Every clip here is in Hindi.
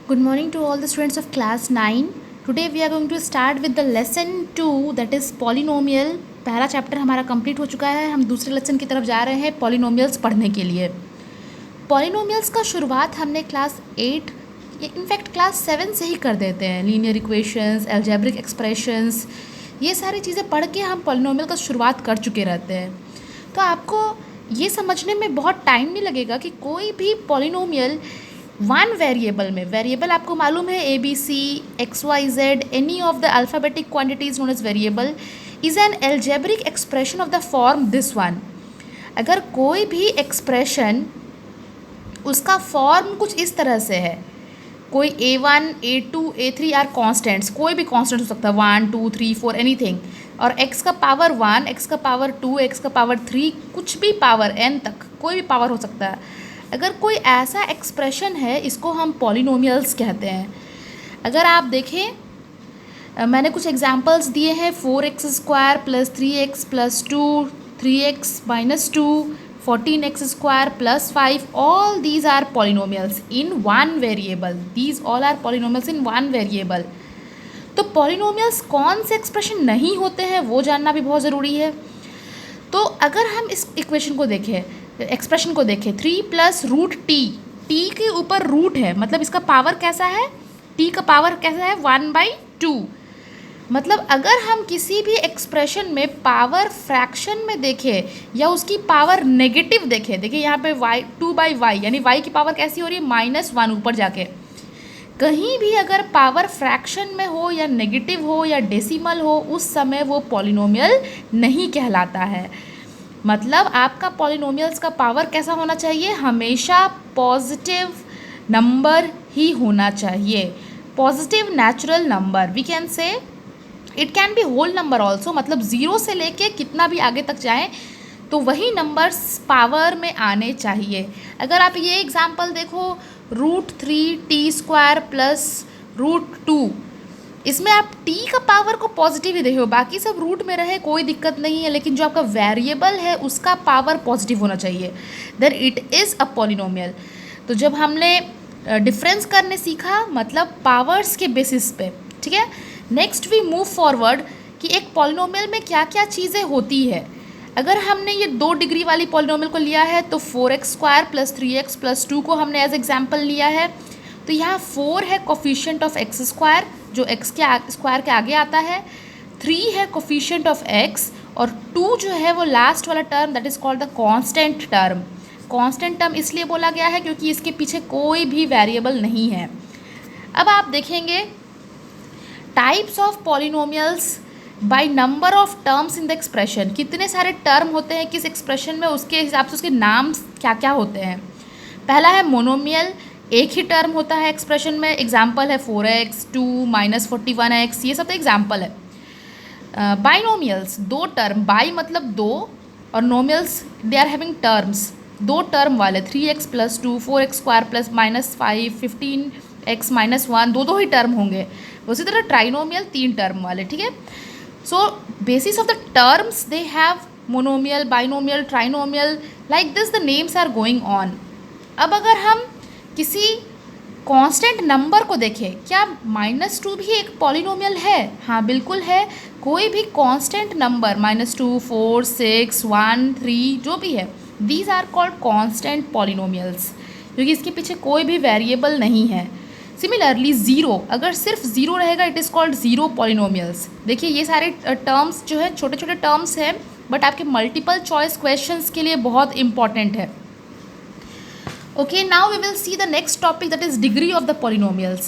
Good morning to all the students of class 9. Today we are going to start with the lesson 2 that is polynomial. पहला चैप्टर हमारा कंप्लीट हो चुका है. हम दूसरे लेसन की तरफ जा रहे हैं पॉलिनोमियल्स पढ़ने के लिए. पॉलिनोमियल्स का शुरुआत हमने क्लास 8 इनफैक्ट क्लास 7 से ही कर देते हैं. लीनियर इक्वेशंस, अलजेब्रिक एक्सप्रेशंस, ये सारी चीज़ें पढ़ के हम पॉलिनोमियल का शुरुआत कर चुके रहते हैं. तो आपको ये समझने में बहुत टाइम नहीं लगेगा कि कोई भी पॉलिनोमियल वन वेरिएबल में, वेरिएबल आपको मालूम है ABC, XYZ, any of the alphabetic quantities known as variable is an algebraic expression of the form this one. अगर कोई भी एक्सप्रेशन उसका फॉर्म कुछ इस तरह से है, कोई A1, A2, A3 are constants, कोई भी कॉन्स्टेंट हो सकता है 1, 2, 3, 4 एनीथिंग, और x का पावर 1, x का पावर 2, x का पावर 3, कुछ भी पावर n तक कोई भी पावर हो सकता है. अगर कोई ऐसा एक्सप्रेशन है इसको हम पॉलिनोमियल्स कहते हैं. अगर आप देखें मैंने कुछ एग्जांपल्स दिए हैं 4x² plus 3x plus 2, 3x minus 2, 14x² plus 5, all these are polynomials in one variable. These all are polynomials in one variable. तो पॉलिनोमियल्स कौन से एक्सप्रेशन नहीं होते हैं वो जानना भी बहुत ज़रूरी है. तो अगर हम इस इक्वेशन को देखें, एक्सप्रेशन को देखें, 3 प्लस रूट टी, टी के ऊपर रूट है, मतलब इसका पावर कैसा है, टी का पावर कैसा है 1/2. मतलब अगर हम किसी भी एक्सप्रेशन में पावर फ्रैक्शन में देखें या उसकी पावर नेगेटिव देखें, देखिए यहाँ पे y 2/y यानी y की पावर कैसी हो रही है -1 ऊपर जाके. कहीं भी अगर पावर फ्रैक्शन में हो या नेगेटिव हो या डेसिमल हो, उस समय वो पॉलिनोमियल नहीं कहलाता है. मतलब आपका पॉलिनोमियल्स का पावर कैसा होना चाहिए, हमेशा पॉजिटिव नंबर ही होना चाहिए. Positive natural number, we can say it can be whole number also, मतलब ज़ीरो से लेके कितना भी आगे तक जाएं तो वही नंबर्स पावर में आने चाहिए. अगर आप ये एग्जांपल देखो, √3t² प्लस √2, इसमें आप t का पावर को पॉजिटिव ही देखो, बाकी सब रूट में रहे कोई दिक्कत नहीं है, लेकिन जो आपका वेरिएबल है उसका पावर पॉजिटिव होना चाहिए, then it is a polynomial. तो जब हमने डिफरेंस करने सीखा, मतलब पावर्स के बेसिस पे, ठीक है. नेक्स्ट वी मूव फॉरवर्ड कि एक पॉलिनोमियल में क्या क्या चीज़ें होती है. अगर हमने ये 2 डिग्री वाली पॉलिनोमियल को लिया है तो 4x² प्लस 3x प्लस 2 को हमने एज एग्जाम्पल लिया है. तो यहाँ 4 है कोफिशिएंट ऑफ x² जो x के स्क्वायर के आगे आता है, 3 है कोफिशिएंट ऑफ x, और 2 जो है वो लास्ट वाला term that is called the constant term. Constant term इसलिए बोला गया है क्योंकि इसके पीछे कोई भी वेरिएबल नहीं है. अब आप देखेंगे types of polynomials by number of terms in the expression. कितने सारे टर्म होते हैं किस एक्सप्रेशन में, उसके हिसाब से उसके नाम क्या क्या होते हैं. पहला है मोनोमियल, एक ही टर्म होता है एक्सप्रेशन में. एग्जाम्पल है 4x, 2, -41x, ये सब तो एग्जाम्पल है. बाइनोमियल्स, 2 टर्म, बाई मतलब 2, और nomials they are having terms, 2 term वाले, 3x plus 2, 4x² plus -5, 15x -1, दो ही टर्म होंगे. उसी तरह ट्राइनोमियल 3 टर्म वाले, ठीक है. So basis of the terms they have monomial, binomial, trinomial, like this the names are going on. अब अगर हम किसी कांस्टेंट नंबर को देखें, क्या -2 भी एक पॉलिनोमियल है? हाँ बिल्कुल है. कोई भी कांस्टेंट नंबर -2, 4, 6, 1, 3 जो भी है, these are called constant polynomials, क्योंकि इसके पीछे कोई भी वेरिएबल नहीं है. सिमिलरली 0, अगर सिर्फ 0 रहेगा it is called zero polynomials. देखिए ये सारे टर्म्स जो है छोटे छोटे टर्म्स हैं, बट आपके मल्टीपल चॉइस क्वेश्चंस के लिए बहुत इंपॉर्टेंट है. Okay, now we will see the next topic, that is degree of the polynomials.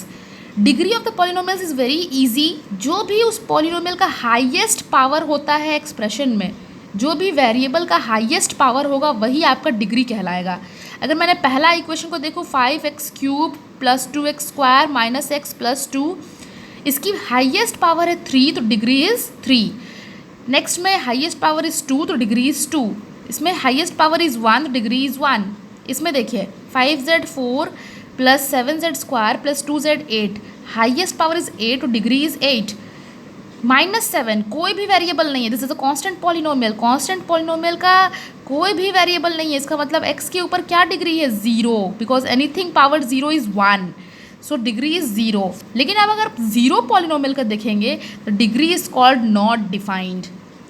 Degree of the polynomials is very easy. जो भी उस polynomial का highest power होता है एक्सप्रेशन में, जो भी वेरिएबल का हाईएस्ट पावर होगा वही आपका डिग्री कहलाएगा. अगर मैंने पहला इक्वेशन को देखो 5x³ plus 2x² minus x plus 2, इसकी हाईएस्ट पावर है 3 तो डिग्री इज़ 3. नेक्स्ट में हाईएस्ट पावर इज़ 2 तो डिग्री इज़ 2. इसमें हाईएस्ट पावर इज़ 1 तो डिग्री इज़ 1. इसमें देखिए 5z4 plus 7z² plus 2z 8, highest power is 8 तो डिग्री इज़ 8. -7 कोई भी वेरिएबल नहीं है, this is a constant polynomial. Constant polynomial का कोई भी वेरिएबल नहीं है, इसका मतलब x के ऊपर क्या डिग्री है 0, because anything power 0 is 1. So degree is zero. लेकिन अब अगर ज़ीरो पॉलिनोमियल का देखेंगे तो degree is called not defined,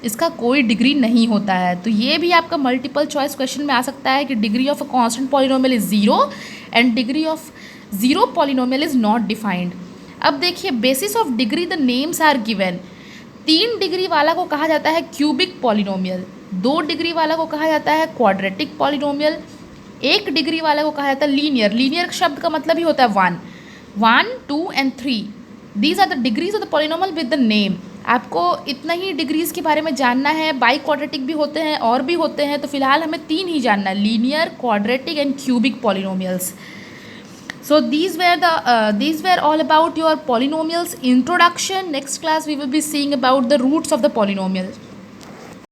इसका कोई डिग्री नहीं होता है। तो ये भी आपका मल्टीपल चॉइस क्वेश्चन में आ सकता है कि degree of a constant polynomial is zero and degree of zero polynomial is not defined. अब देखिए basis of degree the names are given. 3 degree वाला को कहा जाता है क्यूबिक पॉलिनोमियल, 2 डिग्री वाला को कहा जाता है क्वाड्रेटिक पॉलिनोमियल, 1 डिग्री वाला को कहा जाता है लीनियर। लीनियर शब्द का मतलब ही होता है 1, 2 and 3। These are the degrees of the polynomial with the name. आपको इतना ही डिग्रीज के बारे में जानना है। बाई क्वाड्रेटिक भी होते हैं और भी होते हैं, तो फिलहाल हमें 3 ही जानना है, linear, quadratic and cubic polynomials. So these were all about your polynomials introduction. Next class we will be seeing about the roots of the polynomial.